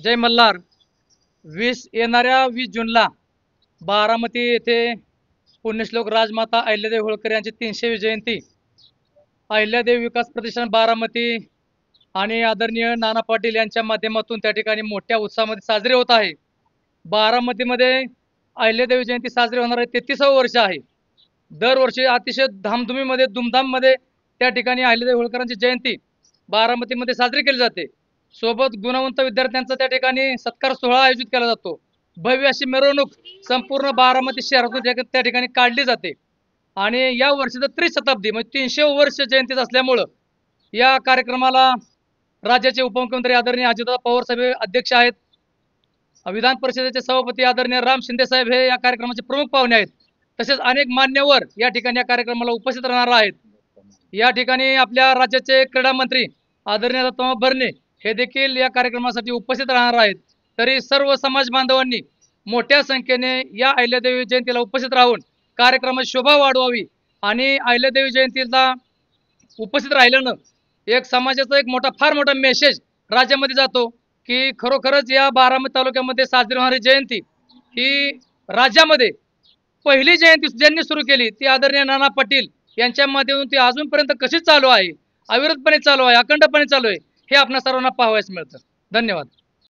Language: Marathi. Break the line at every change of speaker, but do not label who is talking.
जय मल्हार. येणाऱ्या 20 जूनला बारामती येथे पुण्यश्लोक राजमाता अहिल्यादेवी होळकर यांची 300वी जयंती अहिल्यादेवी विकास प्रतिष्ठान बारामती आणि आदरणीय नाना पाटील यांच्या माध्यमातून त्या ठिकाणी मोठ्या उत्साहामध्ये साजरी होत आहे. बारामतीमध्ये अहिल्यादेवी जयंती साजरी होणार आहे. 33वे वर्ष आहे. दरवर्षी अतिशय धामधुमीमध्ये धुमधाममध्ये त्या ठिकाणी अहिल्यादेवी होळकरांची जयंती बारामतीमध्ये साजरी केली जाते. सोबत गुणवंत विद्यार्थ्यांचा त्या ठिकाणी सत्कार सोहळा आयोजित केला जातो. भव्य अशी मिरवणूक संपूर्ण बारामती शहरातून त्या ठिकाणी काढली जाते. आणि या वर्षीचं त्रिशताब्दी म्हणजे 300 वर्ष जयंतीच असल्यामुळं या कार्यक्रमाला राज्याचे उपमुख्यमंत्री आदरणीय अजितदादा पवार साहेब अध्यक्ष आहेत. विधान परिषदेचे सभापती आदरणीय राम शिंदे साहेब हे या कार्यक्रमाचे प्रमुख पाहुणे आहेत. तसेच अनेक मान्यवर या ठिकाणी या कार्यक्रमाला उपस्थित राहणार आहेत. या ठिकाणी आपल्या राज्याचे क्रीडा मंत्री आदरणीय दत्तमामा भरणे हे देखील या कार्यक्रमासाठी उपस्थित राहणार आहेत. तरी सर्व समाज बांधवांनी मोठ्या संख्येने या अहिल्यादेवी जयंतीला उपस्थित राहून कार्यक्रमाची शोभा वाढवावी आणि अहिल्यादेवी जयंतीला उपस्थित राहिल्यानं एक समाजाचा एक फार मोठा मेसेज राज्यामध्ये जातो की खरोखरच या बारामती तालुक्यामध्ये साजरी होणारी जयंती ही राज्यामध्ये पहिली जयंती ज्यांनी सुरू केली ती आदरणीय नाना पाटील यांच्या माध्यमातून ती अजूनपर्यंत कशी चालू आहे, अविरतपणे चालू आहे, अखंडपणे चालू आहे हे आपल्या सर्वांना पाहावयास मिळतं. धन्यवाद.